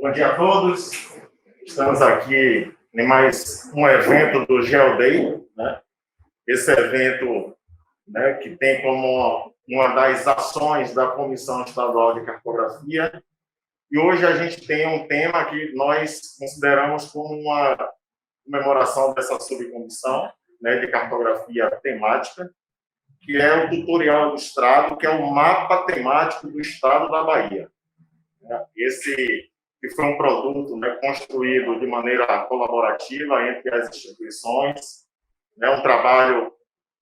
Bom dia a todos. Estamos aqui em mais um evento do GeoDay, né? Esse evento, né, que tem como uma das ações da Comissão Estadual de Cartografia. E hoje a gente tem um tema que nós consideramos como uma comemoração dessa subcomissão, né, de cartografia temática, que é o tutorial ilustrado, que é o mapa temático do estado da Bahia. Esse que foi um produto, né, construído de maneira colaborativa entre as instituições, né, um trabalho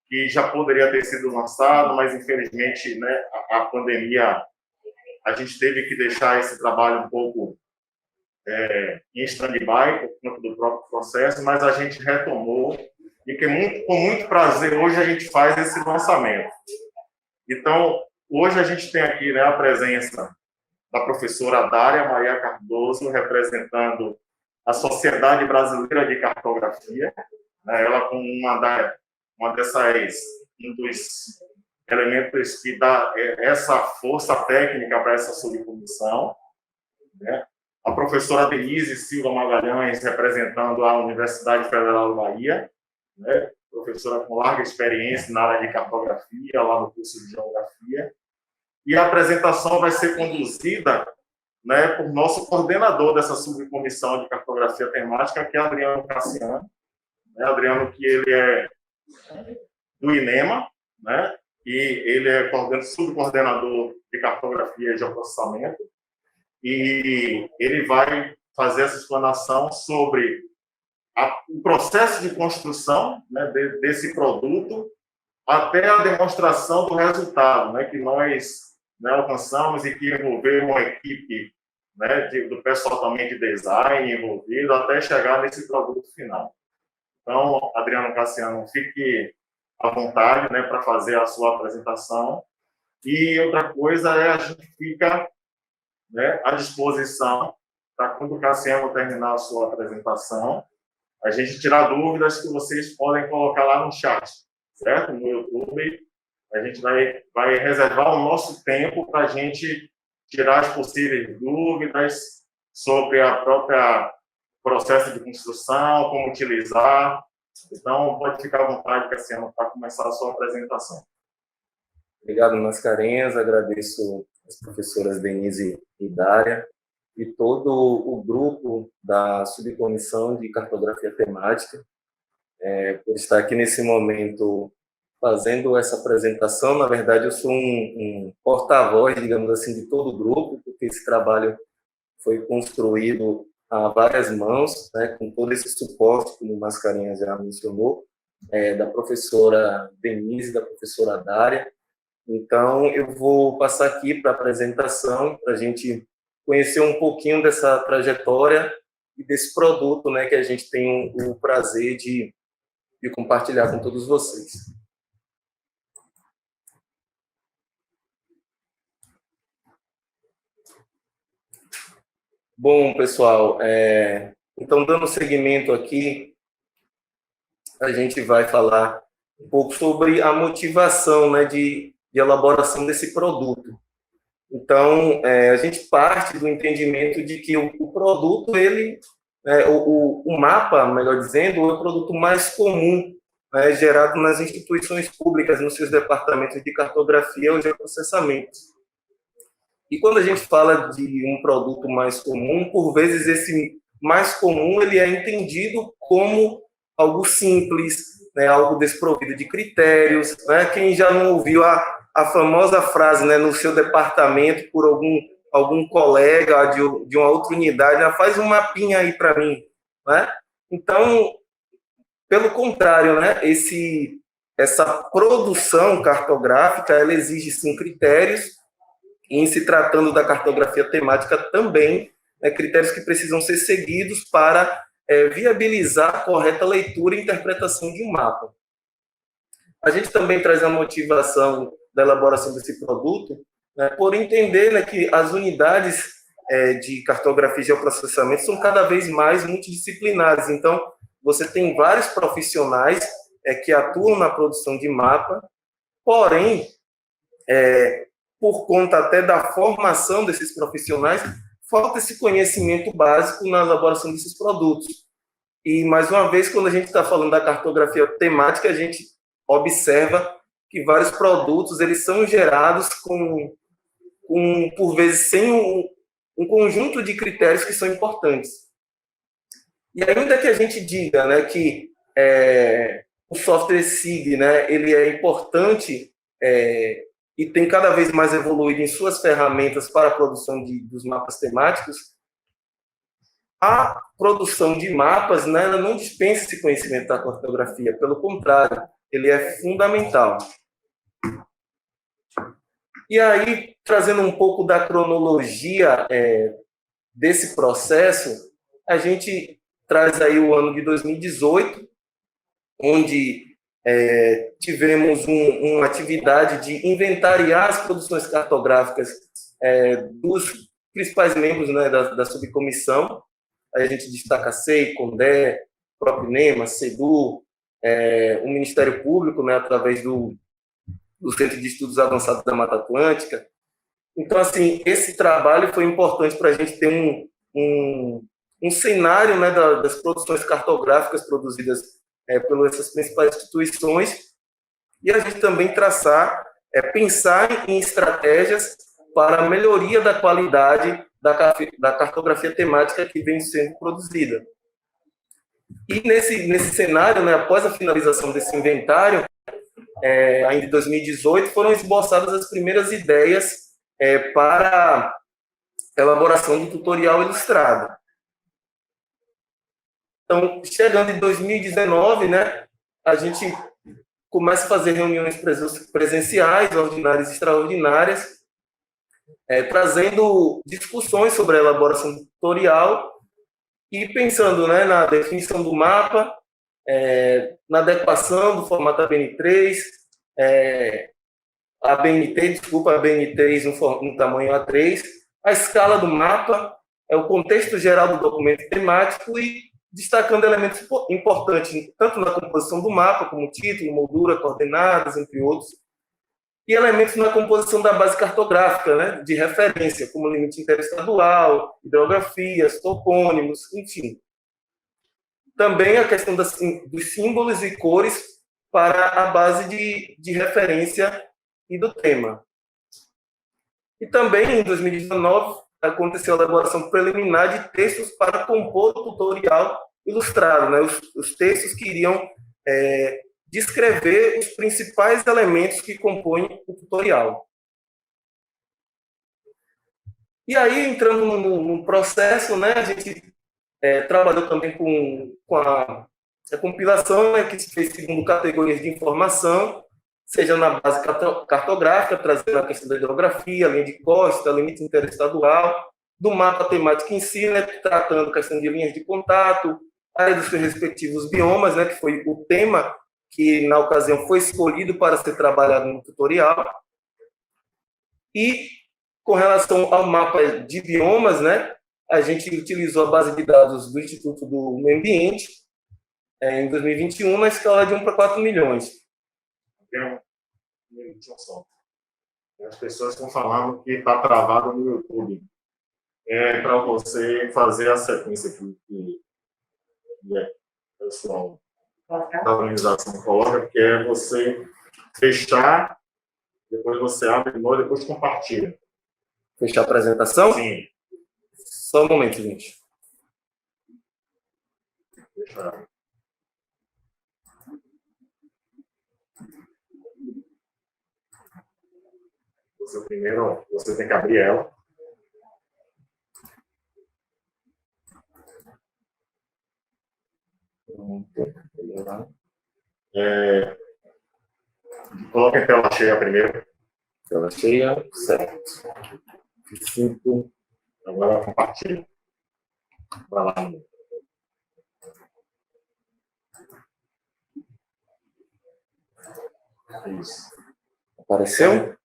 que já poderia ter sido lançado, mas infelizmente, né, a pandemia, a gente teve que deixar esse trabalho um pouco em stand-by por conta do próprio processo, mas a gente retomou e que com muito prazer hoje a gente faz esse lançamento. Então, hoje a gente tem aqui, né, a presença da professora Dária Maria Cardoso, representando a Sociedade Brasileira de Cartografia, né, ela como um dos elementos que dá essa força técnica para essa subcomissão, né? A professora Denise Silva Magalhães, representando a Universidade Federal da Bahia, né? Professora com larga experiência na área de cartografia, lá no curso de geografia. E a apresentação vai ser conduzida, né, por nosso coordenador dessa subcomissão de cartografia temática, que é Adriano Cassiano. Né? Adriano, que ele é do INEMA, né? E ele é subcoordenador de cartografia e geoprocessamento. E ele vai fazer essa explanação sobre o processo de construção, né, desse produto até a demonstração do resultado, né, que nós, né, alcançamos e que envolveu uma equipe, né, do pessoal também de design envolvido até chegar nesse produto final. Então, Adriano Cassiano, fique à vontade, né, para fazer a sua apresentação. E outra coisa a gente fica, né, à disposição para quando o Cassiano terminar a sua apresentação, a gente tirar dúvidas que vocês podem colocar lá no chat, certo? No YouTube, a gente vai reservar o nosso tempo para a gente tirar as possíveis dúvidas sobre a própria processo de construção, como utilizar. Então, pode ficar à vontade, Cassiano, para começar a sua apresentação. Obrigado, Mascarenhas. Agradeço as professoras Denise e Dária e todo o grupo da subcomissão de cartografia temática por estar aqui nesse momento fazendo essa apresentação. Na verdade, eu sou um porta-voz, digamos assim, de todo o grupo, porque esse trabalho foi construído a várias mãos, né, com todo esse suporte, como o Mascarenhas já mencionou, da professora Denise e da professora Dária. Então, eu vou passar aqui para a apresentação, para a gente conhecer um pouquinho dessa trajetória e desse produto, né, que a gente tem o prazer de compartilhar com todos vocês. Bom, pessoal, então, dando seguimento aqui, a gente vai falar um pouco sobre a motivação, né, de elaboração desse produto. Então, a gente parte do entendimento de que o produto, o mapa, melhor dizendo, é o produto mais comum, né, gerado nas instituições públicas, nos seus departamentos de cartografia ou geoprocessamento. E quando a gente fala de um produto mais comum, por vezes esse mais comum ele é entendido como algo simples, né, algo desprovido de critérios. Né? Quem já não ouviu a famosa frase, né, no seu departamento, por algum colega de uma outra unidade, faz um mapinha aí para mim. Né? Então, pelo contrário, né, essa produção cartográfica, ela exige, sim, critérios, e em se tratando da cartografia temática também, critérios que precisam ser seguidos para viabilizar a correta leitura e interpretação de um mapa. A gente também traz a motivação da elaboração desse produto, né, por entender, né, que as unidades de cartografia e geoprocessamento são cada vez mais multidisciplinares. Então, você tem vários profissionais que atuam na produção de mapa, porém, por conta até da formação desses profissionais, falta esse conhecimento básico na elaboração desses produtos. E, mais uma vez, quando a gente está falando da cartografia temática, a gente observa que vários produtos eles são gerados por vezes, sem um conjunto de critérios que são importantes. E ainda que a gente diga, né, que o software SIG, né, ele é importante e tem cada vez mais evoluído em suas ferramentas para a produção dos mapas temáticos, a produção de mapas, né, ela não dispensa esse conhecimento da cartografia, pelo contrário, ele é fundamental. E aí, trazendo um pouco da cronologia desse processo, a gente traz aí o ano de 2018, onde tivemos uma atividade de inventariar as produções cartográficas dos principais membros, né, da subcomissão. Aí a gente destaca a SEI, CONDE, próprio INEMA, SEDU, o Ministério Público, né, através do Centro de Estudos Avançados da Mata Atlântica. Então, assim, esse trabalho foi importante para a gente ter um cenário, né, das produções cartográficas produzidas pelas essas principais instituições, e a gente também pensar em estratégias para a melhoria da qualidade da cartografia temática que vem sendo produzida. E nesse cenário, né, após a finalização desse inventário, ainda em 2018, foram esboçadas as primeiras ideias para a elaboração do tutorial ilustrado. Então, chegando em 2019, né, a gente começa a fazer reuniões presenciais, ordinárias e extraordinárias, trazendo discussões sobre a elaboração do tutorial e pensando, né, na definição do mapa, na adequação do formato ABN3, a BN3 no tamanho A3, a escala do mapa, o contexto geral do documento temático e destacando elementos importantes, tanto na composição do mapa, como título, moldura, coordenadas, entre outros, e elementos na composição da base cartográfica, né, de referência, como limite interestadual, hidrografias, topônimos, enfim. Também a questão dos símbolos e cores para a base de referência e do tema. E também, em 2019, aconteceu a elaboração preliminar de textos para compor o tutorial ilustrado, né? Os textos que iriam descrever os principais elementos que compõem o tutorial. E aí, entrando no processo, né, a gente trabalhou também com a compilação, né, que se fez segundo categorias de informação, seja na base cartográfica, trazendo a questão da hidrografia, linha de costa, limite interestadual, do mapa temático em si, né, tratando a questão de linhas de contato, área dos seus respectivos biomas, né, que foi o tema que, na ocasião, foi escolhido para ser trabalhado no tutorial. E, com relação ao mapa de biomas, né, a gente utilizou a base de dados do Instituto do Meio Ambiente, em 2021, na escala de 1 para 4 milhões. As pessoas estão falando que está travado no YouTube. Para você fazer a sequência que o pessoal da organização coloca, que é você fechar, depois você abre de novo, depois compartilha. Fechar a apresentação? Sim. Só um momento, gente. Fechar. Você primeiro, você tem que abrir ela. Coloca em tela cheia primeiro. Tela cheia, certo. 5. Agora compartilha. Vai lá. Isso. Apareceu?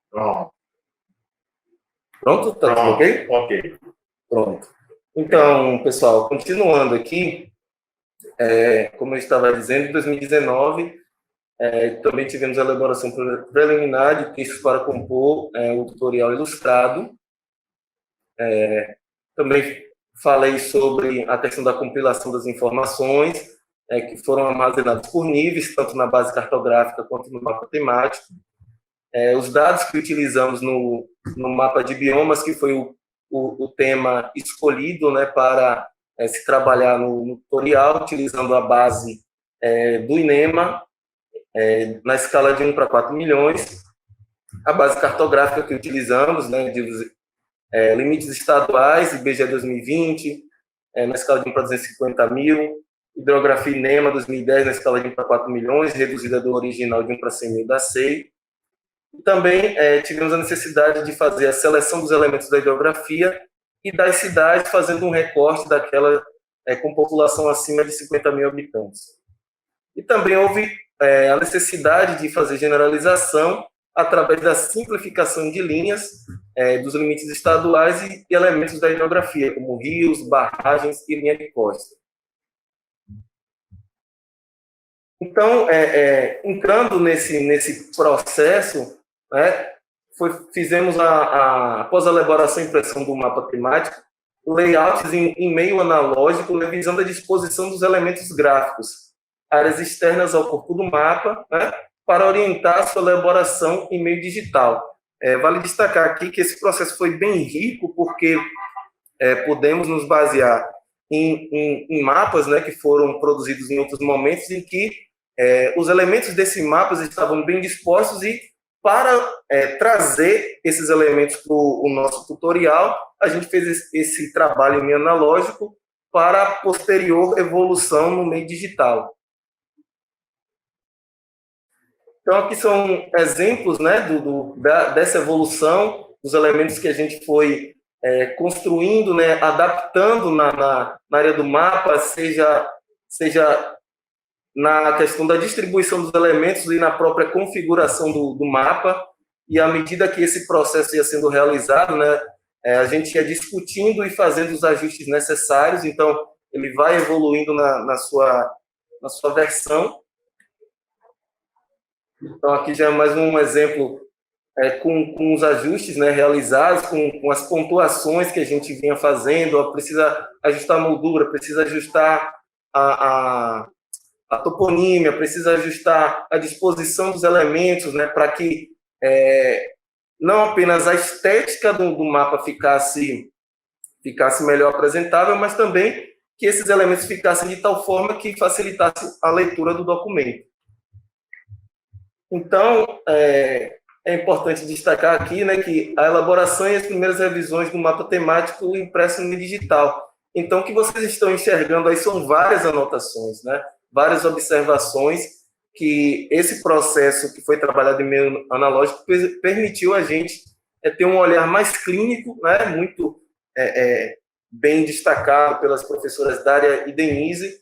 Pronto. Pronto? Tá tudo ok? Ok. Pronto. Então, pessoal, continuando aqui, como eu estava dizendo, em 2019, Também tivemos a elaboração preliminar de textos para compor o tutorial ilustrado. Também falei sobre a questão da compilação das informações, que foram armazenadas por níveis, tanto na base cartográfica quanto no mapa temático. Os dados que utilizamos no mapa de biomas, que foi o tema escolhido, né, para se trabalhar no tutorial, utilizando a base do INEMA, na escala de 1 para 4 milhões, a base cartográfica que utilizamos, né, de limites estaduais, IBGE 2020, na escala de 1 para 250 mil, hidrografia INEMA 2010, na escala de 1 para 4 milhões, reduzida do original de 1 para 100 mil da SEI. Também tivemos a necessidade de fazer a seleção dos elementos da hidrografia e das cidades, fazendo um recorte daquela com população acima de 50 mil habitantes. E também houve a necessidade de fazer generalização através da simplificação de linhas dos limites estaduais e elementos da hidrografia, como rios, barragens e linha de costa. Então, entrando nesse processo, fizemos, após a elaboração e impressão do mapa temático, layouts em meio analógico, visando a disposição dos elementos gráficos, áreas externas ao corpo do mapa, para orientar a sua elaboração em meio digital. Vale destacar aqui que esse processo foi bem rico, porque podemos nos basear em mapas, que foram produzidos em outros momentos, em que os elementos desse mapa estavam bem dispostos, e para trazer esses elementos para o nosso tutorial, a gente fez esse trabalho em meio analógico para a posterior evolução no meio digital. Então, aqui são exemplos, dessa evolução, dos elementos que a gente foi construindo, adaptando na área do mapa, seja na questão da distribuição dos elementos e na própria configuração do mapa. E à medida que esse processo ia sendo realizado, a gente ia discutindo e fazendo os ajustes necessários. Então, ele vai evoluindo na sua versão. Então, aqui já é mais um exemplo com os ajustes realizados, com as pontuações que a gente vinha fazendo. Precisa ajustar a moldura, precisa ajustar a toponímia, precisa ajustar a disposição dos elementos, para que não apenas a estética do mapa ficasse melhor apresentável, mas também que esses elementos ficassem de tal forma que facilitasse a leitura do documento. Então, é importante destacar aqui que a elaboração e as primeiras revisões do mapa temático impresso no digital. Então, o que vocês estão enxergando aí são várias anotações, várias observações, que esse processo que foi trabalhado em meio analógico permitiu a gente ter um olhar mais clínico, muito bem destacado pelas professoras Dária e Denise,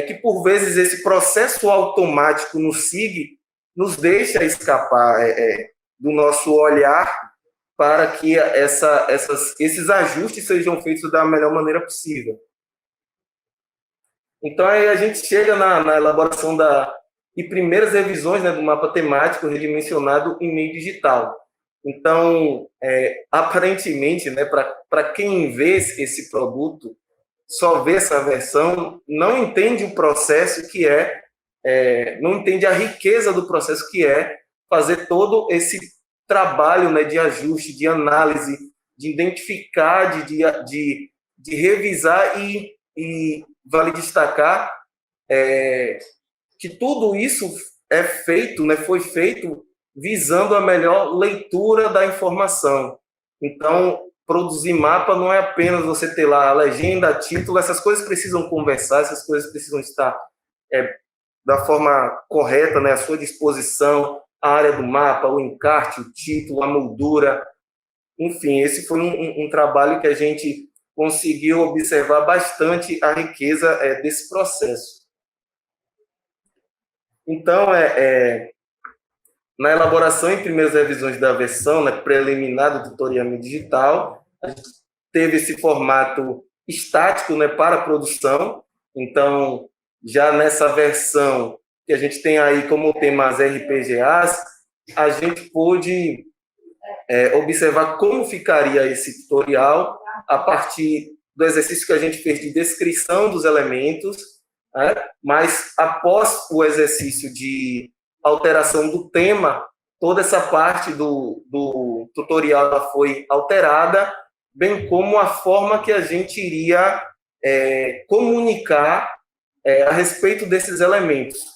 que, por vezes, esse processo automático no SIG nos deixa escapar do nosso olhar para que esses ajustes sejam feitos da melhor maneira possível. Então, aí a gente chega na elaboração e primeiras revisões do mapa temático redimensionado em meio digital. Então, aparentemente, para quem vê esse produto, só vê essa versão, não entende o processo que não entende a riqueza do processo que fazer todo esse trabalho de ajuste, de análise, de identificar, de revisar, e vale destacar que tudo isso foi feito visando a melhor leitura da informação. Então, produzir mapa não é apenas você ter lá a legenda, título, essas coisas precisam conversar, essas coisas precisam estar da forma correta, à sua disposição, a área do mapa, o encarte, o título, a moldura. Enfim, esse foi um trabalho que a gente conseguiu observar bastante a riqueza desse processo. Então, na elaboração e primeiras revisões da versão preliminar do tutorial digital, a gente teve esse formato estático para a produção. Então, já nessa versão, que a gente tem aí como tema as RPGAs, a gente pôde observar como ficaria esse tutorial a partir do exercício que a gente fez de descrição dos elementos, né? Mas após o exercício de alteração do tema, toda essa parte do tutorial ela foi alterada, bem como a forma que a gente iria comunicar a respeito desses elementos.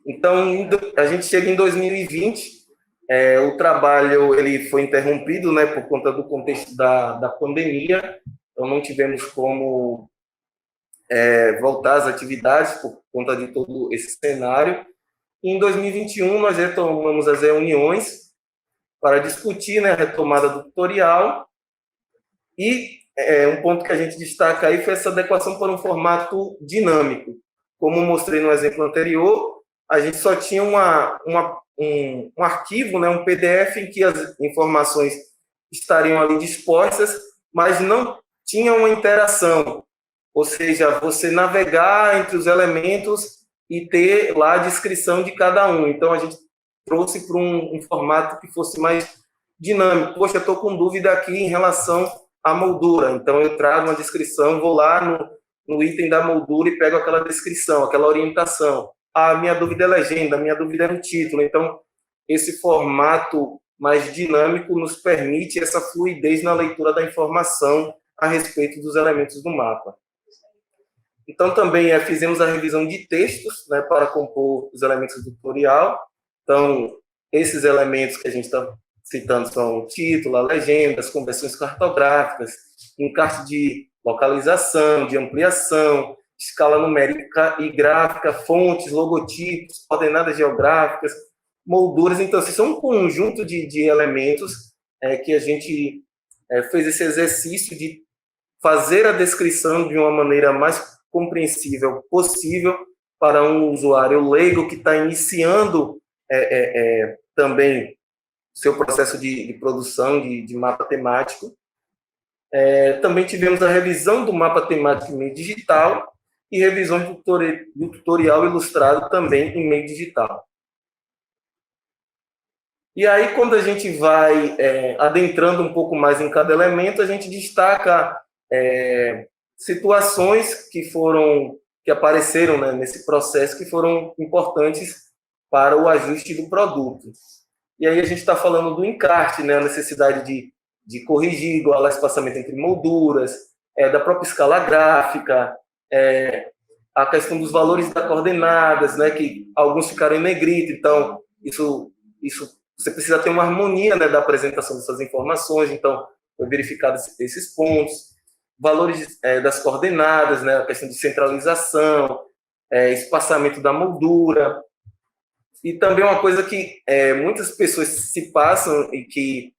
Então, a gente chega em 2020, o trabalho ele foi interrompido, né, por conta do contexto da pandemia, então não tivemos como voltar às atividades por conta de todo esse cenário. E em 2021, nós retomamos as reuniões para discutir, né, a retomada do tutorial, e um ponto que a gente destaca aí foi essa adequação para um formato dinâmico. Como mostrei no exemplo anterior, a gente só tinha um arquivo, né, um PDF, em que as informações estariam ali dispostas, mas não tinha uma interação, ou seja, você navegar entre os elementos e ter lá a descrição de cada um. Então, a gente trouxe para um formato que fosse mais dinâmico. Poxa, eu estou com dúvida aqui em relação à moldura, então eu trago uma descrição, vou lá no item da moldura e pego aquela descrição, aquela orientação. A minha dúvida é legenda, a minha dúvida é no título. Então, esse formato mais dinâmico nos permite essa fluidez na leitura da informação a respeito dos elementos do mapa. Então, também fizemos a revisão de textos, né, para compor os elementos do tutorial. Então, esses elementos que a gente está citando são o título, a legenda, as conversões cartográficas, encarte de localização, de ampliação, escala numérica e gráfica, fontes, logotipos, coordenadas geográficas, molduras. Então, assim, são um conjunto de elementos que a gente fez esse exercício de fazer a descrição de uma maneira mais compreensível possível para um usuário leigo que está iniciando também seu processo de produção de mapa temático. Também tivemos a revisão do mapa temático em meio digital e revisões do tutorial ilustrado também em meio digital. E aí, quando a gente vai adentrando um pouco mais em cada elemento, a gente destaca situações que apareceram, né, nesse processo, que foram importantes para o ajuste do produto. E aí a gente está falando do encarte, né, a necessidade de corrigir, igualar espaçamento entre molduras, da própria escala gráfica, a questão dos valores das coordenadas, né, que alguns ficaram em negrito. Então, isso você precisa ter uma harmonia, né, da apresentação dessas informações. Então, foi verificado esses pontos. Valores das coordenadas, né, a questão de centralização, espaçamento da moldura. E também uma coisa que muitas pessoas se passam e que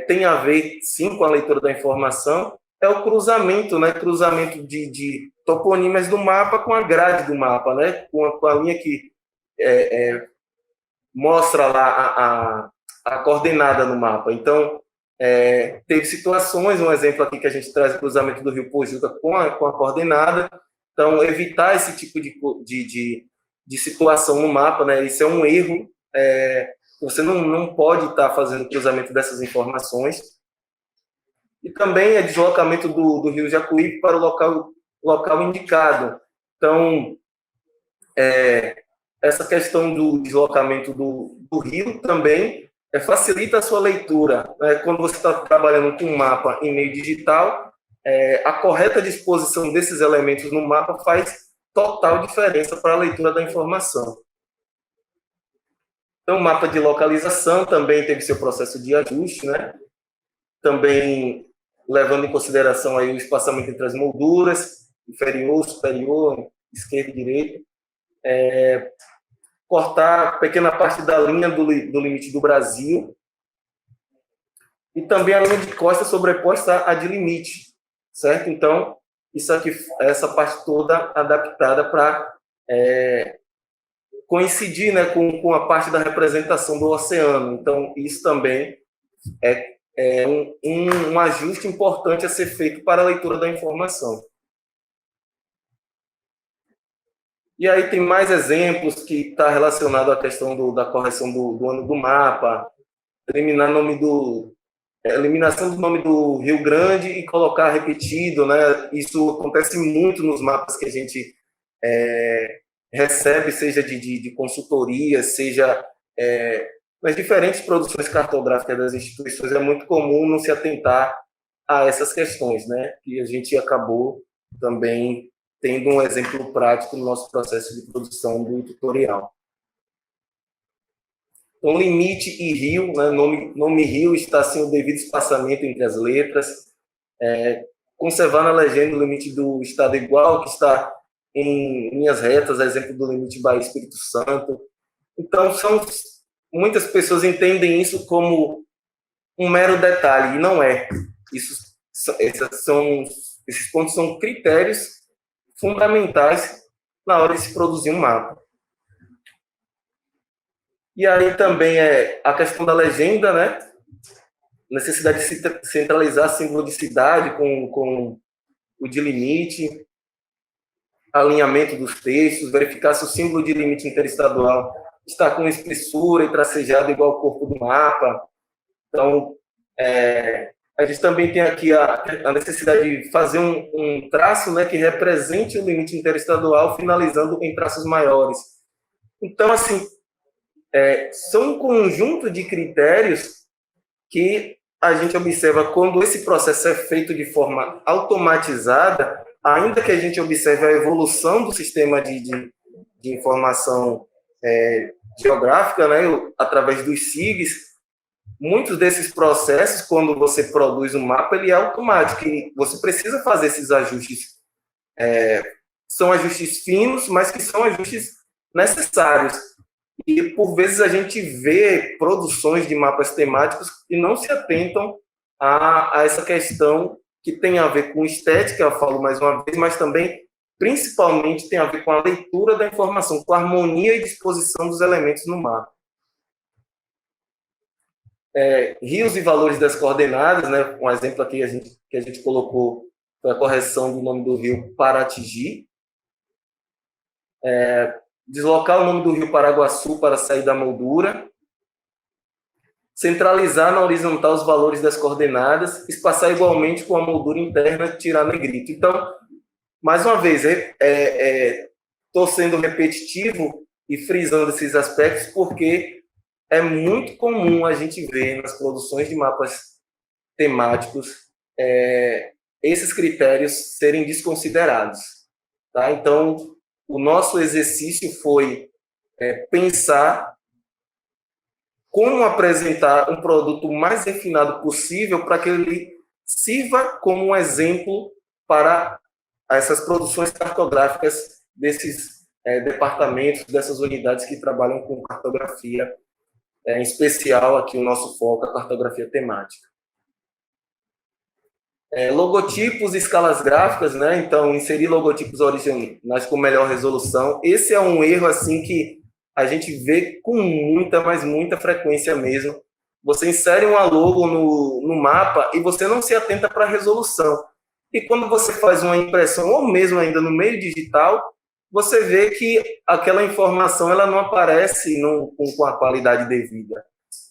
tem a ver, sim, com a leitura da informação, é o cruzamento, né, cruzamento de toponímias do mapa com a grade do mapa, né, com a linha que mostra lá a coordenada no mapa. Então, teve situações, um exemplo aqui que a gente traz, o cruzamento do Rio Pojuca com a coordenada. Então, evitar esse tipo de situação no mapa, né? Isso é um erro. Você não pode estar fazendo cruzamento dessas informações. E também é deslocamento do Rio Jacuípe para o local indicado. Então, essa questão do deslocamento do rio também facilita a sua leitura. Quando você está trabalhando com um mapa em meio digital, a correta disposição desses elementos no mapa faz total diferença para a leitura da informação. Então, o mapa de localização também teve seu processo de ajuste, né? Também levando em consideração aí o espaçamento entre as molduras, inferior, superior, esquerda e direita. Cortar pequena parte da linha do limite do Brasil, e também a linha de costa sobreposta à de limite, certo? Então, isso aqui, essa parte toda adaptada para coincidir, né, com a parte da representação do oceano. Então, isso também é um ajuste importante a ser feito para a leitura da informação. E aí tem mais exemplos que está relacionado à questão da correção do ano do mapa, eliminação do nome do Rio Grande e colocar repetido, né? Isso acontece muito nos mapas que a gente recebe, seja de consultoria, seja nas diferentes produções cartográficas das instituições. É muito comum não se atentar a essas questões, né? Que a gente acabou também tendo um exemplo prático no nosso processo de produção do tutorial. Então, limite e rio, né? Nome rio está sem o devido espaçamento entre as letras. Conservar na legenda o limite do estado igual, que está em linhas retas, exemplo do limite Bahia-Espírito Santo. Então, muitas pessoas entendem isso como um mero detalhe, e não é. Esses pontos são critérios fundamentais na hora de se produzir um mapa. E aí também a questão da legenda, né? Necessidade de se centralizar símbolo de cidade com o de limite, alinhamento dos textos, verificar se o símbolo de limite interestadual está com espessura e tracejado igual ao corpo do mapa. Então, a gente também tem aqui a necessidade de fazer um traço, né, que represente o limite interestadual, finalizando em traços maiores. Então, assim, são um conjunto de critérios que a gente observa quando esse processo é feito de forma automatizada, ainda que a gente observe a evolução do sistema de informação geográfica, né, através dos SIGs. Muitos desses processos, quando você produz um mapa, ele é automático, e você precisa fazer esses ajustes. São ajustes finos, mas que são ajustes necessários. E, por vezes, a gente vê produções de mapas temáticos que não se atentam a essa questão que tem a ver com estética, eu falo mais uma vez, mas também, principalmente, tem a ver com a leitura da informação, com a harmonia e disposição dos elementos no mapa. Rios e valores das coordenadas, né? Um exemplo aqui que a gente colocou foi a correção do nome do rio Paraty. Deslocar o nome do rio Paraguaçu para sair da moldura. Centralizar na horizontal os valores das coordenadas, espaçar igualmente com a moldura interna, tirar negrito. Então, mais uma vez, estou sendo repetitivo e frisando esses aspectos porque é muito comum a gente ver nas produções de mapas temáticos esses critérios serem desconsiderados. Tá? Então, o nosso exercício foi pensar como apresentar um produto mais refinado possível para que ele sirva como um exemplo para essas produções cartográficas desses departamentos, dessas unidades que trabalham com cartografia, em especial aqui o nosso foco, a cartografia temática. Logotipos e escalas gráficas, né? Então, inserir logotipos originais com melhor resolução. Esse é um erro assim que a gente vê com muita, mas muita frequência mesmo. Você insere uma logo no mapa e você não se atenta para a resolução. E quando você faz uma impressão, ou mesmo ainda no meio digital, você vê que aquela informação ela não aparece com a qualidade devida.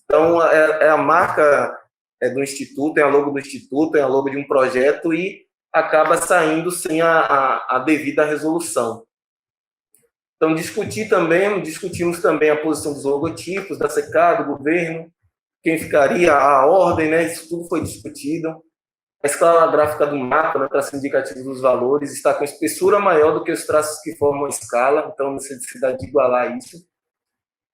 Então, é a marca do Instituto, é a logo do Instituto, é a logo de um projeto e acaba saindo sem a devida resolução. Então, discutimos também a posição dos logotipos, da SECAR, do governo, quem ficaria, a ordem, né? Isso tudo foi discutido. A escala gráfica do mapa, né, traço indicativo dos valores, está com espessura maior do que os traços que formam a escala, então necessidade de igualar isso.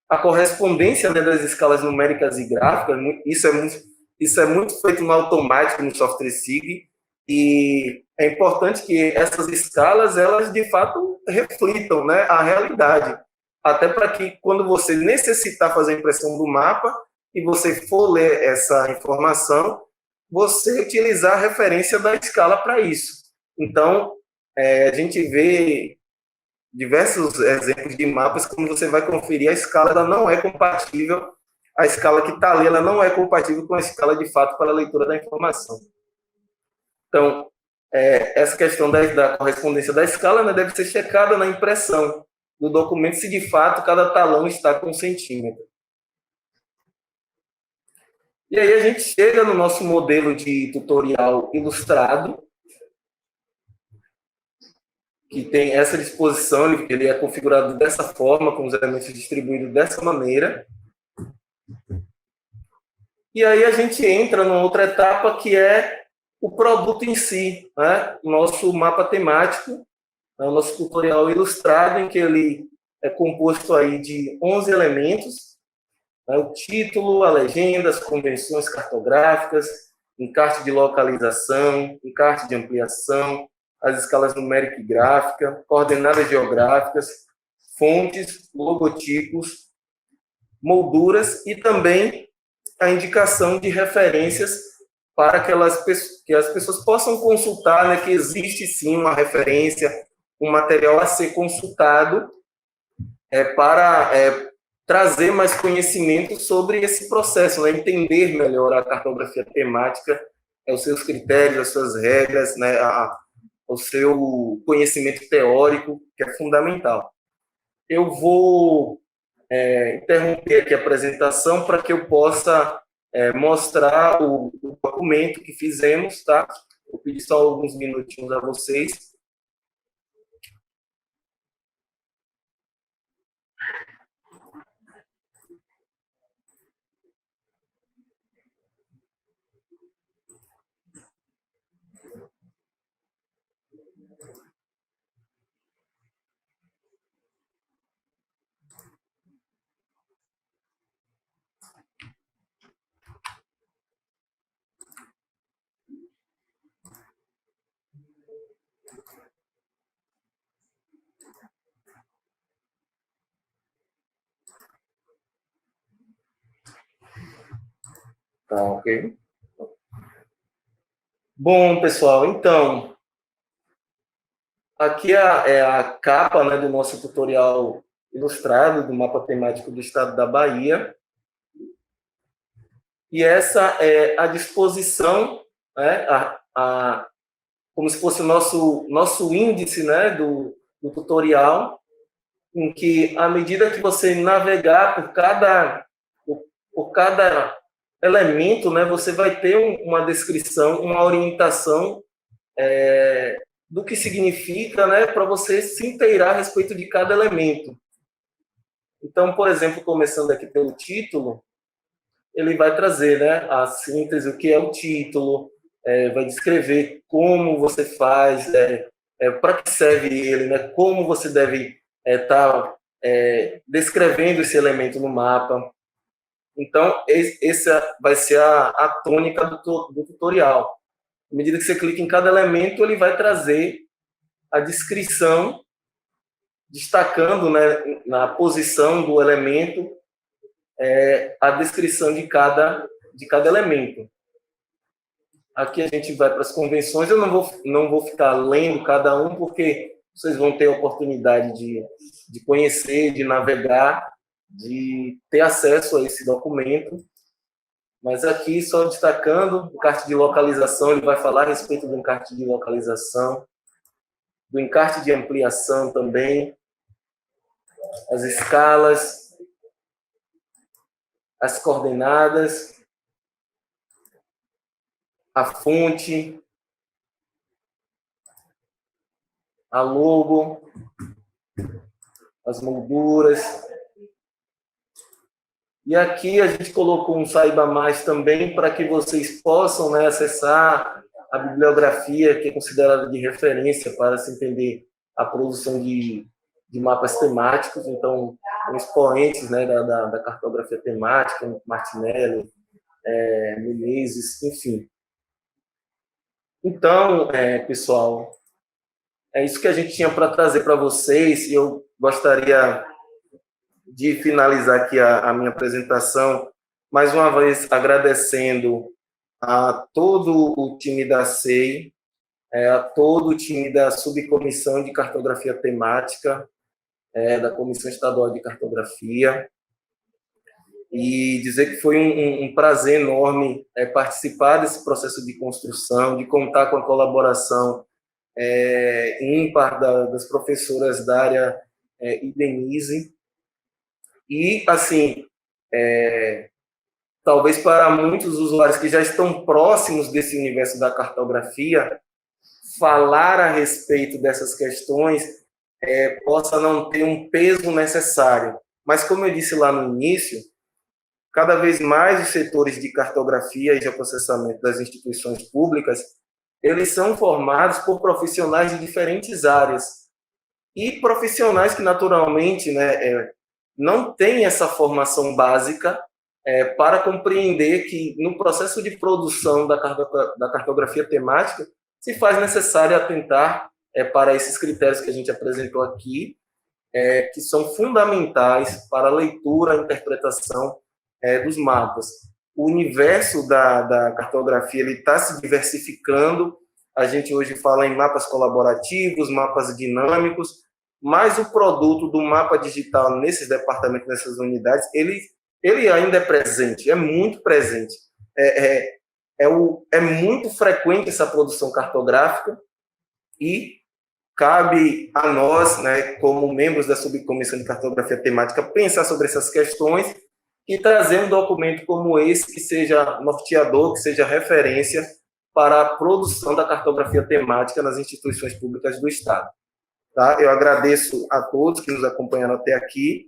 A correspondência, né, das escalas numéricas e gráficas, isso é muito feito no automático no software SIG, e é importante que essas escalas, elas de fato reflitam, né, a realidade, até para que quando você necessitar fazer a impressão do mapa e você for ler essa informação, você utilizar a referência da escala para isso. Então, a gente vê diversos exemplos de mapas, quando você vai conferir, a escala ela não é compatível, a escala que está ali, ela não é compatível com a escala de fato para a leitura da informação. Então, essa questão da correspondência da escala, né, deve ser checada na impressão. do documento se de fato cada talão está com 1 centímetro. E aí a gente chega no nosso modelo de tutorial ilustrado, que tem essa disposição, ele é configurado dessa forma, com os elementos distribuídos dessa maneira. E aí a gente entra numa outra etapa, que é o produto em si, né? O nosso mapa temático, o nosso tutorial ilustrado, em que ele é composto aí de 11 elementos, né? O título, a legenda, as convenções cartográficas, encarte de localização, encarte de ampliação, as escalas numérica e gráfica, coordenadas geográficas, fontes, logotipos, molduras e também a indicação de referências para que as pessoas possam consultar, né, que existe sim uma referência, um material a ser consultado para trazer mais conhecimento sobre esse processo, né, entender melhor a cartografia temática, os seus critérios, as suas regras, né, o seu conhecimento teórico, que é fundamental. Eu vou interromper aqui a apresentação para que eu possa mostrar o documento que fizemos, tá? Vou pedir só alguns minutinhos a vocês. Tá, ok? Bom, pessoal, então, aqui é a capa, né, do nosso tutorial ilustrado do mapa temático do estado da Bahia. E essa é a disposição, né, como se fosse o nosso índice, né, do tutorial, em que, à medida que você navegar por cada elemento, né, você vai ter uma descrição, uma orientação do que significa, né, para você se inteirar a respeito de cada elemento. Então, por exemplo, começando aqui pelo título, ele vai trazer, né, a síntese, o que é o título, vai descrever como você faz, para que serve ele, né, como você deve estar descrevendo esse elemento no mapa. Então, essa vai ser a tônica do tutorial. À medida que você clica em cada elemento, ele vai trazer a descrição, destacando, né, na posição do elemento, a descrição de cada elemento. Aqui a gente vai para as convenções. Eu não vou ficar lendo cada um, porque vocês vão ter a oportunidade de conhecer, de navegar, de ter acesso a esse documento. Mas aqui, só destacando, o encarte de localização, ele vai falar a respeito do encarte de localização, do encarte de ampliação também, as escalas, as coordenadas, a fonte, a logo, as molduras. E aqui a gente colocou um Saiba Mais também, para que vocês possam, né, acessar a bibliografia, que é considerada de referência para se entender a produção de mapas temáticos. Então, expoentes, né, da cartografia temática, Martinelli, Menezes, enfim. Então, pessoal, é isso que a gente tinha para trazer para vocês, e eu gostaria de finalizar aqui a minha apresentação, mais uma vez agradecendo a todo o time da SEI, a todo o time da Subcomissão de Cartografia Temática, da Comissão Estadual de Cartografia, e dizer que foi um prazer enorme participar desse processo de construção, de contar com a colaboração ímpar das professoras da área e Denise. E, assim, talvez para muitos usuários que já estão próximos desse universo da cartografia, falar a respeito dessas questões possa não ter um peso necessário. Mas, como eu disse lá no início, cada vez mais os setores de cartografia e de processamento das instituições públicas, eles são formados por profissionais de diferentes áreas. E profissionais que, naturalmente, né, não têm essa formação básica para compreender que, no processo de produção da cartografia temática, se faz necessário atentar para esses critérios que a gente apresentou aqui, que são fundamentais para a leitura e interpretação dos mapas. O universo da cartografia está se diversificando. A gente hoje fala em mapas colaborativos, mapas dinâmicos, mas o produto do mapa digital nesses departamentos, nessas unidades, ele ainda é presente, é muito presente. É muito frequente essa produção cartográfica e cabe a nós, né, como membros da subcomissão de cartografia temática, pensar sobre essas questões e trazer um documento como esse que seja norteador, que seja referência para a produção da cartografia temática nas instituições públicas do Estado. Tá? Eu agradeço a todos que nos acompanharam até aqui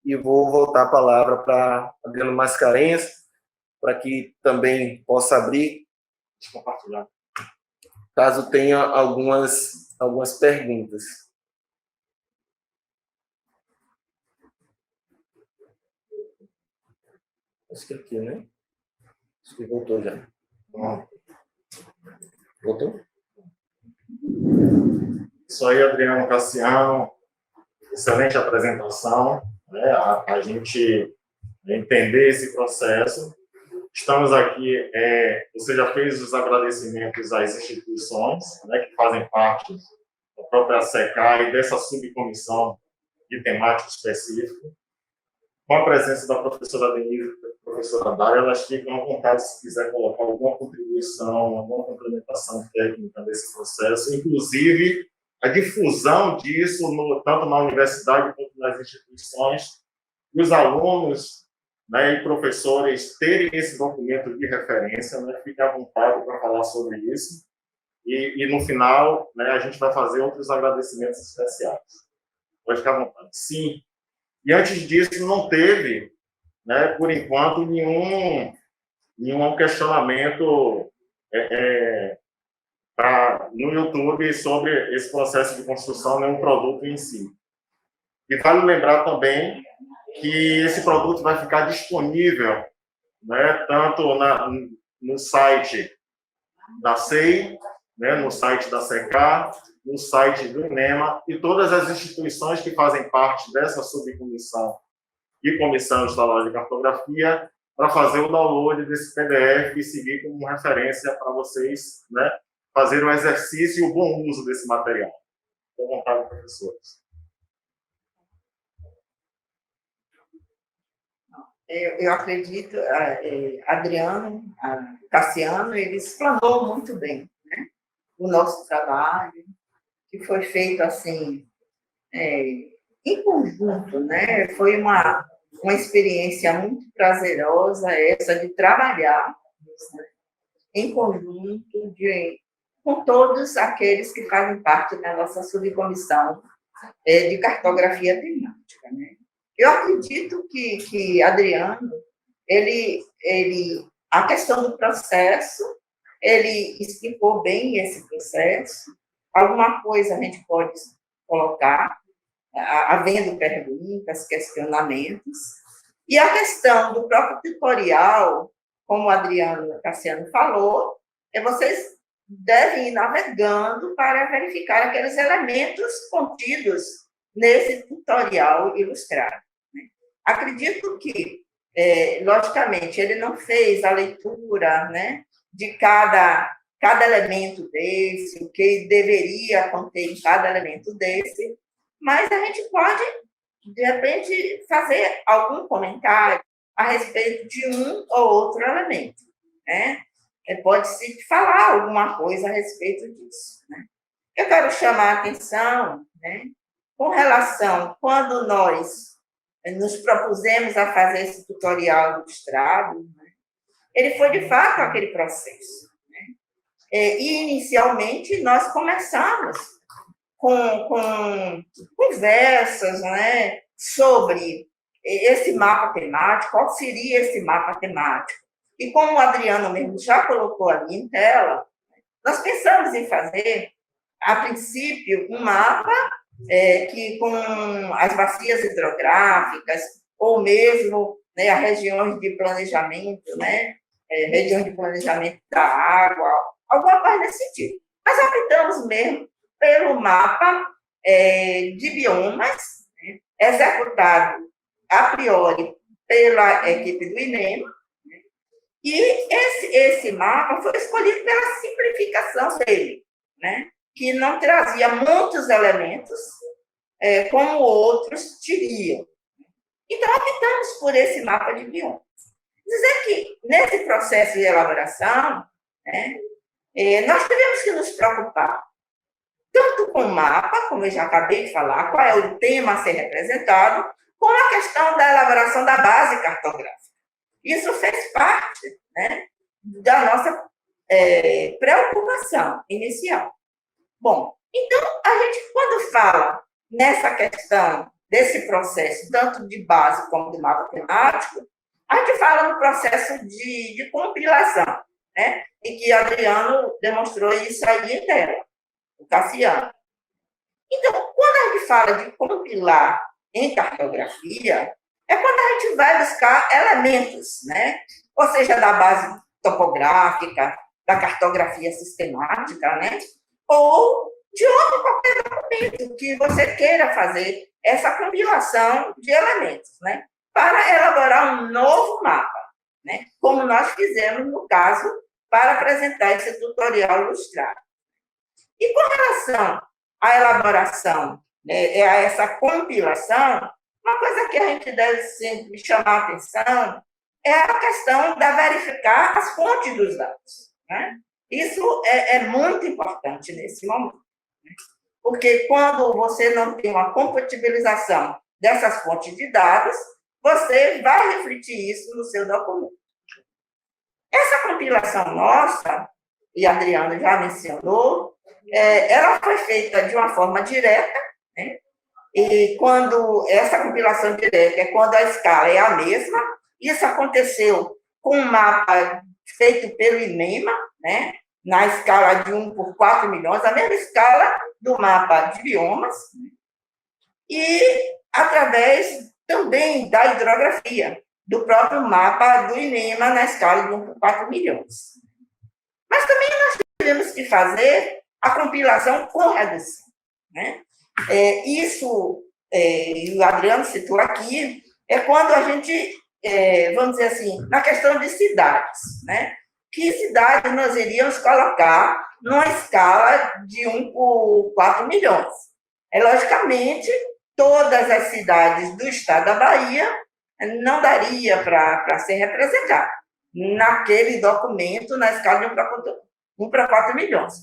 e vou voltar a palavra para Adriano Mascarenhas, para que também possa abrir, compartilhar, caso tenha algumas perguntas. Acho que aqui, né? Acho que voltou já. Voltou? Isso aí, Adriano Cassiano. Excelente apresentação, né? A gente entender esse processo. Estamos aqui, você já fez os agradecimentos às instituições, né, que fazem parte da própria SECA e dessa subcomissão de temática específica. Com a presença da professora Denise e da professora Dália, elas ficam à vontade se quiser colocar alguma contribuição, alguma complementação técnica desse processo, inclusive a difusão disso, tanto na universidade quanto nas instituições, e os alunos, né, e professores terem esse documento de referência, né, fiquem à vontade para falar sobre isso, e no final, né, a gente vai fazer outros agradecimentos especiais. Pode ficar à vontade. Sim. E antes disso, não teve, né, por enquanto, nenhum questionamento no YouTube sobre esse processo de construção, nenhum produto em si. E vale lembrar também que esse produto vai ficar disponível, né, tanto no site da SEI, né, no site da SECA, no site do INEMA, e todas as instituições que fazem parte dessa subcomissão e comissão estadual de cartografia, para fazer o download desse PDF e seguir como referência para vocês, né, fazer o exercício e o bom uso desse material. Fique à vontade, professores. Eu acredito, Adriano, Cassiano, ele explanou muito bem, né, o nosso trabalho, que foi feito assim, em conjunto, né? Foi uma experiência muito prazerosa essa de trabalhar, né, em conjunto com todos aqueles que fazem parte da nossa subcomissão de cartografia temática, né? Eu acredito que Adriano, a questão do processo, ele explicou bem esse processo. Alguma coisa a gente pode colocar, havendo perguntas, questionamentos. E a questão do próprio tutorial, como o Adriano Cassiano falou, vocês devem ir navegando para verificar aqueles elementos contidos nesse tutorial ilustrado, né? Acredito que, logicamente, ele não fez a leitura, né, de cada elemento desse, o que deveria conter em cada elemento desse, mas a gente pode, de repente, fazer algum comentário a respeito de um ou outro elemento, né? Pode-se falar alguma coisa a respeito disso, né? Eu quero chamar a atenção, né, com relação, quando nós nos propusemos a fazer esse tutorial ilustrado, né, ele foi, de fato, aquele processo. Né? E, inicialmente, nós começamos com conversas, né, sobre esse mapa temático, qual seria esse mapa temático. E como o Adriano mesmo já colocou ali em tela, nós pensamos em fazer, a princípio, um mapa que com as bacias hidrográficas, ou mesmo, né, as regiões de planejamento, né, regiões de planejamento da água, alguma coisa nesse sentido. Mas optamos mesmo pelo mapa de biomas, né, executado a priori pela equipe do INEMA, né, e esse mapa foi escolhido pela simplificação dele, né, que não trazia muitos elementos, como outros teriam. Então, optamos por esse mapa de biomas. Dizer que, nesse processo de elaboração, né, nós tivemos que nos preocupar tanto com o mapa, como eu já acabei de falar, qual é o tema a ser representado, como a questão da elaboração da base cartográfica. Isso fez parte, né, da nossa preocupação inicial. Bom, então, a gente, quando fala nessa questão desse processo, tanto de base como de mapa temático, a gente fala no processo de compilação, né? E que Adriano demonstrou isso aí em tela, o Cassiano. Então, quando a gente fala de compilar em cartografia, é quando a gente vai buscar elementos, né? Ou seja, da base topográfica, da cartografia sistemática, né? Ou de outro qualquer documento que você queira fazer essa compilação de elementos, né? Para elaborar um novo mapa, né? Como nós fizemos, no caso, para apresentar esse tutorial ilustrado. E com relação à elaboração, né, a essa compilação, uma coisa que a gente deve sempre chamar a atenção é a questão da verificar as fontes dos dados, né? Isso é muito importante nesse momento, né? Porque quando você não tem uma compatibilização dessas fontes de dados, você vai refletir isso no seu documento. Essa compilação nossa, e a Adriana já mencionou, ela foi feita de uma forma direta, né? E quando essa compilação direta é quando a escala é a mesma, isso aconteceu com um mapa feito pelo INEMA, né? Na escala de 1 por 4 milhões, a mesma escala do mapa de biomas, e através também da hidrografia, do próprio mapa do INEMA na escala de 1 por 4 milhões. Mas também nós tivemos que fazer a compilação com redução, né? Isso, o Adriano citou aqui, é quando a gente, vamos dizer assim, na questão de cidades, né? Que cidades nós iríamos colocar numa escala de 1 por 4 milhões. Logicamente, todas as cidades do estado da Bahia não daria para ser representada naquele documento na escala de 1 para 4 milhões.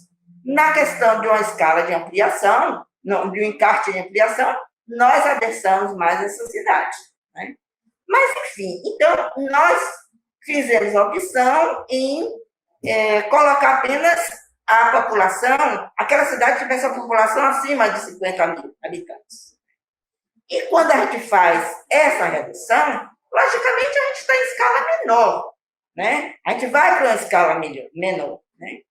Na questão de uma escala de ampliação, de um encarte de ampliação, nós adensamos mais essa cidade, né? Mas, enfim, então, nós fizemos a opção em colocar apenas a população, aquela cidade que tivesse a população acima de 50 mil habitantes. E quando a gente faz essa redução, logicamente a gente está em escala menor, né? A gente vai para uma escala menor, né?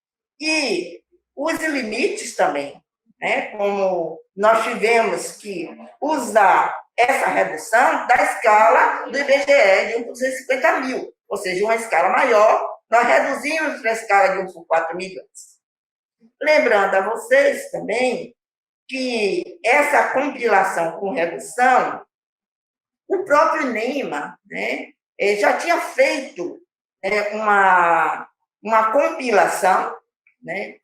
E os limites também, né? Como nós tivemos que usar essa redução da escala do IBGE de 1 por 250 mil, ou seja, uma escala maior, nós reduzimos para a escala de 1 por 4 milhões. Lembrando a vocês também que essa compilação com redução, o próprio INEMA, né, já tinha feito uma compilação, né,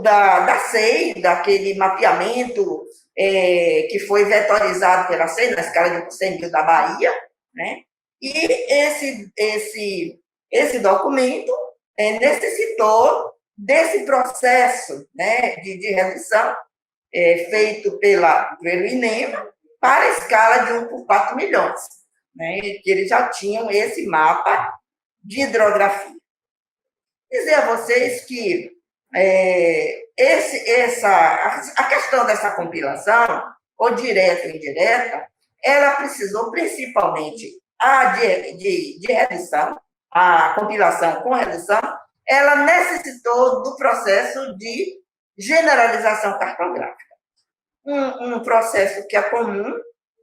da SEI, daquele mapeamento que foi vetorizado pela SEI, na escala de 100 mil da Bahia, né, e esse documento necessitou desse processo, né, de redução feito pelo INEMA para a escala de 1 por 4 milhões. Né? Eles já tinham esse mapa de hidrografia. Dizer a vocês que a questão dessa compilação, ou direta ou indireta, ela precisou principalmente de redução, a compilação com redução, ela necessitou do processo de generalização cartográfica. Um processo que é comum,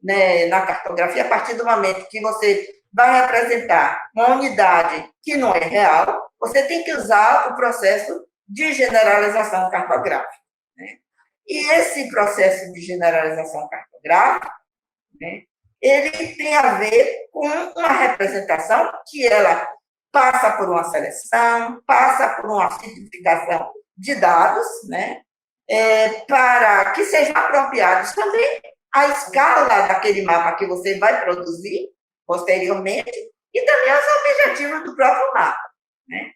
né, na cartografia, a partir do momento que você vai representar uma unidade que não é real, você tem que usar o processo de generalização cartográfica. Né? E esse processo de generalização cartográfica, né, ele tem a ver com uma representação que ela passa por uma seleção, passa por uma simplificação de dados, né, para que sejam apropriados também à escala daquele mapa que você vai produzir posteriormente e também aos objetivos do próprio mapa. Né?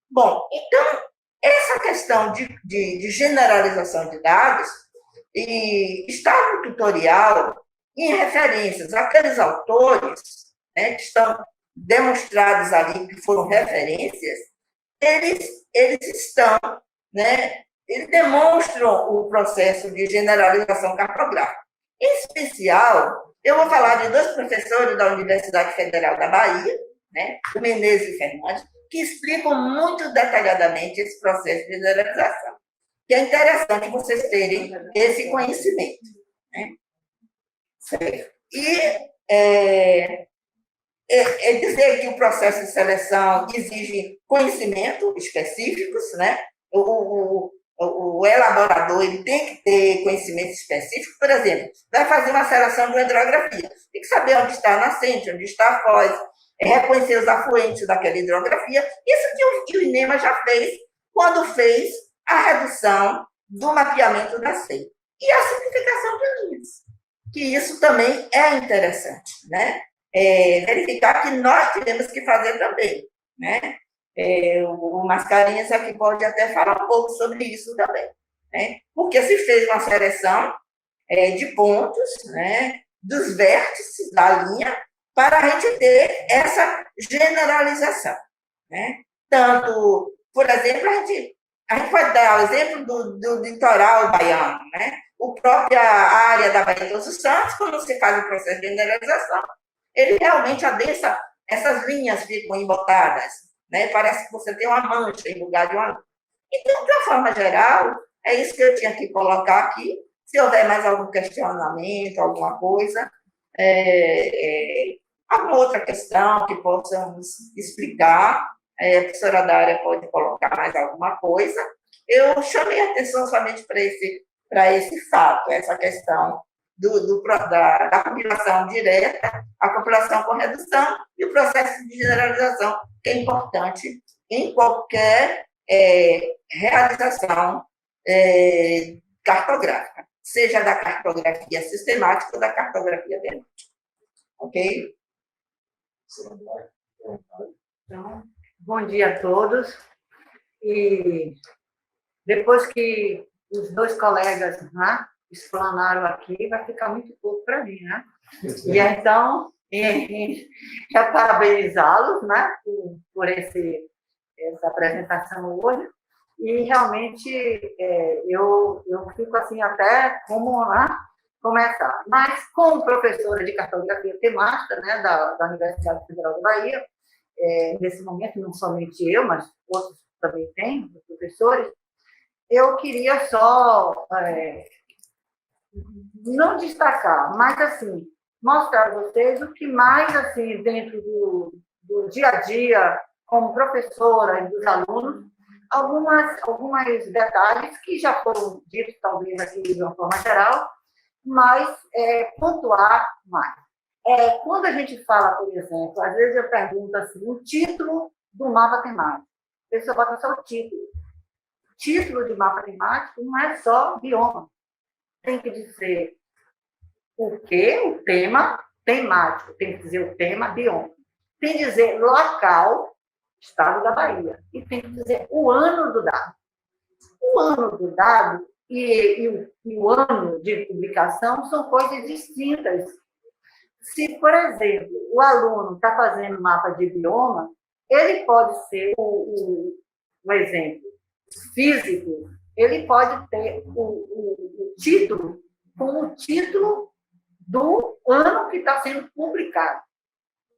Bom, então, essa questão de generalização de dados está no tutorial em referências àqueles autores, né, que estão demonstrados ali, que foram referências, eles estão, né, eles demonstram o processo de generalização cartográfica. Em especial, eu vou falar de 2 professores da Universidade Federal da Bahia, né, o Menezes e Fernandes, que explicam muito detalhadamente esse processo de generalização. Que é interessante vocês terem esse conhecimento. Né? Certo. E dizer que o processo de seleção exige conhecimento específicos, né? O elaborador ele tem que ter conhecimento específico. Por exemplo, vai fazer uma seleção de uma hidrografia, tem que saber onde está a nascente, onde está a foz, reconhecer os afluentes daquela hidrografia. Isso que o INEMA já fez quando fez a redução do mapeamento da SEI. E a simplificação de linhas, que isso também é interessante, né? Verificar que nós tivemos que fazer também, né? O Mascarenhas aqui pode até falar um pouco sobre isso também, né? Porque se fez uma seleção de pontos, né, dos vértices da linha, para a gente ter essa generalização. Né? Tanto, por exemplo, a gente pode dar o exemplo do litoral baiano, né? A própria área da Baía de Todos os Santos, quando você faz o processo de generalização, ele realmente adensa, essas linhas ficam embotadas, né? Parece que você tem uma mancha em lugar de uma linha. Então, de uma forma geral, é isso que eu tinha que colocar aqui. Se houver mais algum questionamento, alguma coisa, alguma outra questão que possamos explicar, a professora Dária pode colocar mais alguma coisa. Eu chamei a atenção somente para esse fato, essa questão da compilação direta, a compilação com redução e o processo de generalização, que é importante em qualquer realização cartográfica, seja da cartografia sistemática ou da cartografia temática. Ok? Então, bom dia a todos. E depois que os 2 colegas, né, explanaram aqui, vai ficar muito pouco para mim, né? E então, quero parabenizá-los, né, por essa apresentação hoje. E realmente eu fico assim até como, né, começar. Mas como professora de cartografia temática, né, da Universidade Federal da Bahia, nesse momento, não somente eu, mas outros também têm, professores, eu queria só não destacar, mas assim, mostrar a vocês o que mais, assim, dentro do dia a dia, como professora e dos alunos, alguns detalhes que já foram ditos, talvez, aqui de uma forma geral, mas pontuar mais. Quando a gente fala, por exemplo, às vezes eu pergunto assim, o título do mapa temático. A pessoa bota só o título. O título de mapa temático não é só bioma. Tem que dizer o quê? O tema temático. Tem que dizer o tema bioma. Tem que dizer local, estado da Bahia. E tem que dizer o ano do dado. O ano do dado e o ano de publicação são coisas distintas. Se, por exemplo, o aluno está fazendo mapa de bioma, ele pode ser um exemplo físico, ele pode ter o título com o título do ano que está sendo publicado,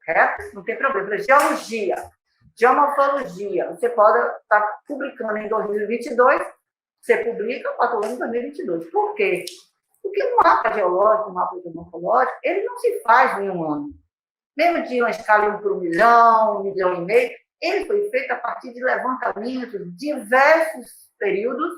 certo? Não tem problema. Geologia, geomorfologia, você pode estar publicando em 2022, você publica para o ano de 2022. Por quê? Porque o mapa geológico, o mapa geomorfológico, ele não se faz em um ano. Mesmo de uma escala de 1 por 1 milhão, 1,5 milhão, ele foi feito a partir de levantamentos de diversos períodos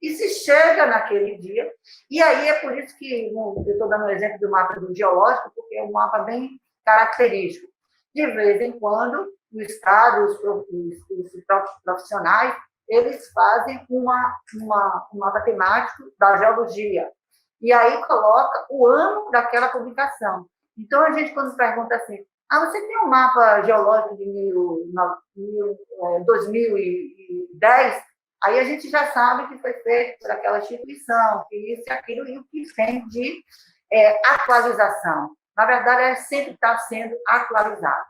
e se chega naquele dia. E aí é por isso que eu estou dando o exemplo do mapa do geológico, porque é um mapa bem característico. De vez em quando, o Estado, os profissionais, eles fazem um mapa temático da geologia. E aí coloca o ano daquela publicação. Então, a gente, quando pergunta assim, você tem um mapa geológico de 2010? Aí a gente já sabe que foi feito por aquela instituição, que isso e aquilo, e o que tem de atualização. Na verdade, é sempre está sendo atualizado.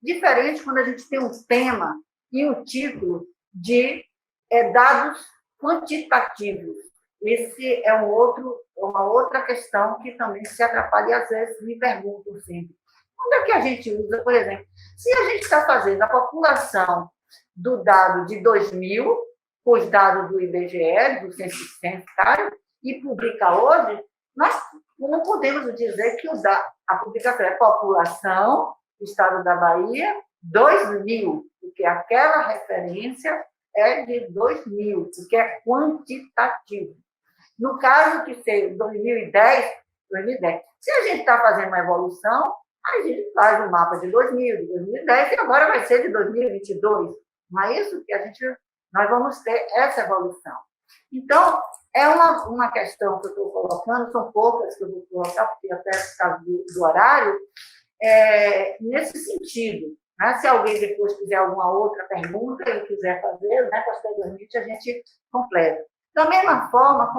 Diferente quando a gente tem um tema e um título de dados quantitativos. Esse é uma outra questão que também se atrapalha e às vezes me perguntam sempre. Onde é que a gente usa, por exemplo, se a gente está fazendo a população do dado de 2000, os dados do IBGE, do Censo Censitário, e publica hoje, nós não podemos dizer que a publicação é população, Estado da Bahia, 2000, porque aquela referência é de 2000, porque é quantitativo. No caso que seja 2010, se a gente está fazendo uma evolução, a gente faz um mapa de 2000, de 2010, e agora vai ser de 2022. Não é isso que nós vamos ter essa evolução. Então, é uma questão que eu estou colocando, são poucas que eu vou colocar, porque até por causa do horário, nesse sentido. Né? Se alguém depois quiser alguma outra pergunta e quiser fazer, né, posteriormente a gente completa. Da mesma forma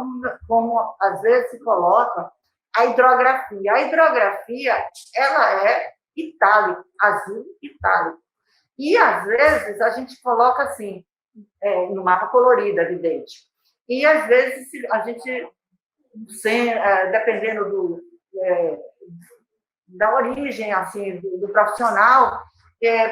como às vezes se coloca a hidrografia. A hidrografia, ela é itálico, azul itálico. E, às vezes, a gente coloca assim, no mapa colorido, evidente. E, às vezes, a gente, dependendo da origem assim, do profissional,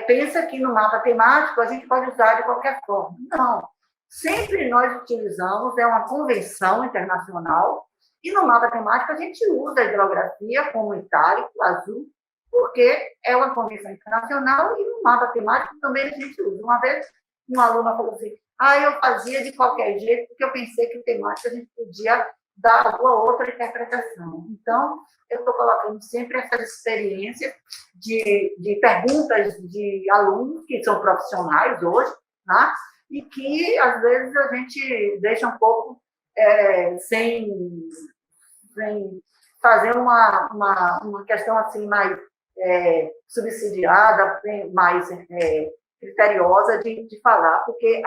pensa que no mapa temático a gente pode usar de qualquer forma. Não. Sempre nós utilizamos, uma convenção internacional, e no mapa temático a gente usa a hidrografia como itálico, azul, porque é uma convenção internacional, e no mapa temático também a gente usa. Uma vez, uma aluna falou assim, eu fazia de qualquer jeito, porque eu pensei que o temático a gente podia dar alguma outra interpretação. Então, eu estou colocando sempre essas experiências de perguntas de alunos, que são profissionais hoje, né? E que, às vezes, a gente deixa um pouco sem fazer uma questão assim mais subsidiada, mais criteriosa de falar, porque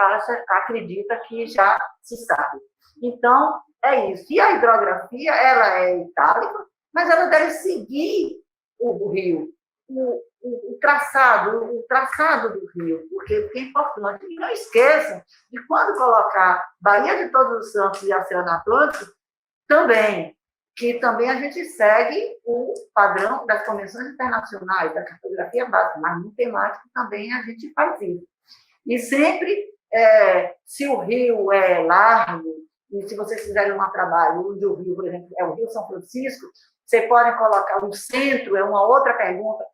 acredita que já se sabe. Então, é isso. E a hidrografia, ela é itálica, mas ela deve seguir o rio, o traçado do rio, porque é importante. E não esqueçam de quando colocar Baía de Todos os Santos e Oceano Atlântico, também, que também a gente segue o padrão das convenções internacionais, da cartografia básica, mas no temático também a gente faz isso. E sempre, se o rio é largo, e se vocês fizerem um trabalho onde o rio, por exemplo, é o Rio São Francisco, você pode colocar no centro, é uma outra pergunta.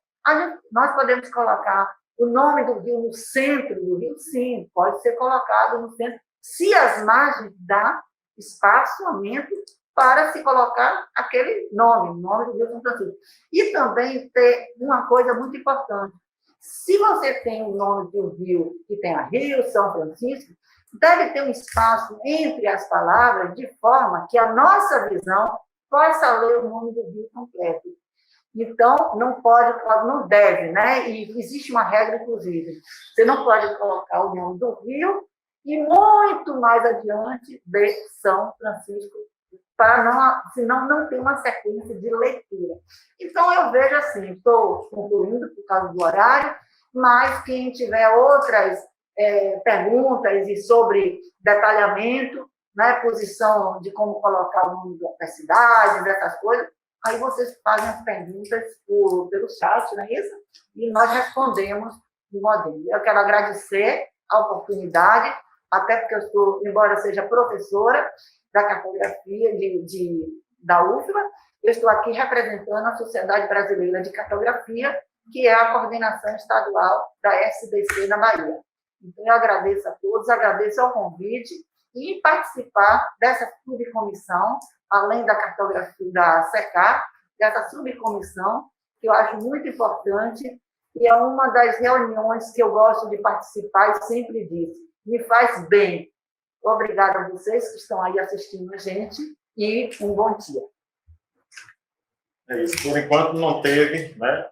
Nós podemos colocar o nome do rio no centro do rio? Sim, pode ser colocado no centro, se as margens dão espaçamento para se colocar aquele nome, o nome do Rio São Francisco. E também ter uma coisa muito importante. Se você tem o nome de um rio que tem a Rio São Francisco, deve ter um espaço entre as palavras, de forma que a nossa visão possa ler o nome do rio completo. Então, não deve, né? E existe uma regra, inclusive. Você não pode colocar o nome do rio e muito mais adiante de São Francisco, para não, senão não tem uma sequência de leitura. Então, eu vejo assim, estou concluindo por causa do horário, mas quem tiver outras perguntas e sobre detalhamento, né, posição de como colocar o nome das cidades, dessas coisas, aí vocês fazem as perguntas pelo chat, não é isso? E nós respondemos de modelo. Eu quero agradecer a oportunidade, até porque eu estou, embora seja professora da cartografia da UFBA, eu estou aqui representando a Sociedade Brasileira de Cartografia, que é a coordenação estadual da SBC na Bahia. Então, eu agradeço a todos, agradeço ao convite e participar dessa subcomissão, além da cartografia da SECAR, dessa subcomissão, que eu acho muito importante, e é uma das reuniões que eu gosto de participar e sempre disse, me faz bem. Obrigada a vocês que estão aí assistindo a gente e um bom dia. É isso. Por enquanto não teve, né,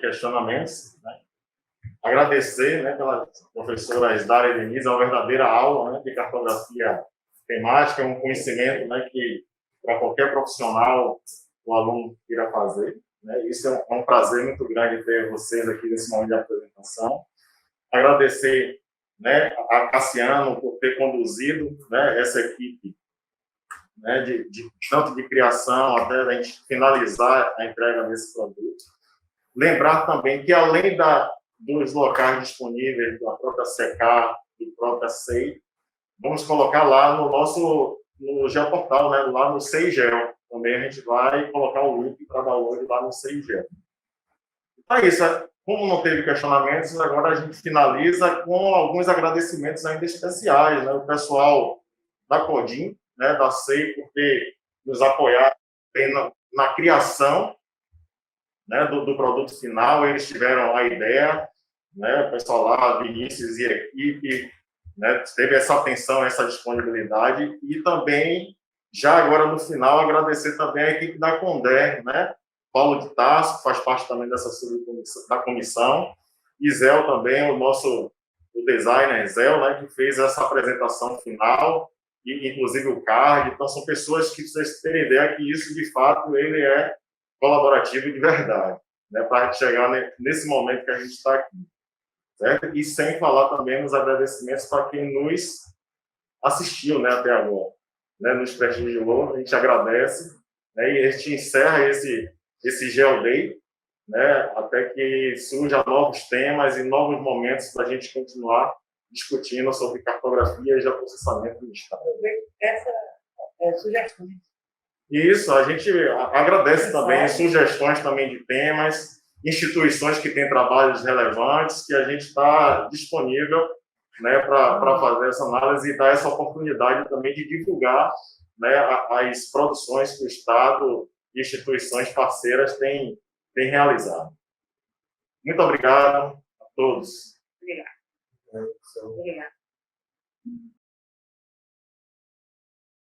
questionamentos, né? Agradecer, né, pela professora Isdara e Denise, uma verdadeira aula, né, de cartografia temática, um conhecimento, né, que para qualquer profissional o aluno irá fazer, né? Isso é um prazer muito grande ter vocês aqui nesse momento de apresentação. Agradecer, né, a Cassiano por ter conduzido, né, essa equipe, né, tanto de criação até a gente finalizar a entrega desse produto. Lembrar também que, além dos locais disponíveis da própria SECAR, do próprio SEI, vamos colocar lá no geoportal, né, lá no SEIGEL. Também a gente vai colocar o link para download lá no SEIGEL. Então é isso. Como não teve questionamentos, agora a gente finaliza com alguns agradecimentos ainda especiais, né? O pessoal da CODIM, né, da SEI, por ter nos apoiado na criação, né, do produto final. Eles tiveram a ideia, né, o pessoal lá, Vinícius e a equipe, né, teve essa atenção, essa disponibilidade, e também, já agora no final, agradecer também a equipe da Condé, né, Paulo de Tarso, que faz parte também dessa subcomissão, da comissão, e Zé também, o designer Zé, né, que fez essa apresentação final, e inclusive o card. Então, são pessoas que vocês terem ideia que isso, de fato, ele é colaborativo de verdade, né, para chegar nesse momento que a gente está aqui, certo? E sem falar também nos agradecimentos para quem nos assistiu, né, até agora, né, nos prestigiou. A gente agradece, né, e a gente encerra esse GeoDay, né, até que surjam novos temas e novos momentos para a gente continuar discutindo sobre cartografia e geoprocessamento do Estado. Essa sugestão. Isso, a gente agradece também sugestões também de temas, instituições que têm trabalhos relevantes, que a gente está disponível, né, para fazer essa análise e dar essa oportunidade também de divulgar, né, as produções que o Estado e instituições parceiras têm realizado. Muito obrigado a todos. Obrigada. Obrigada.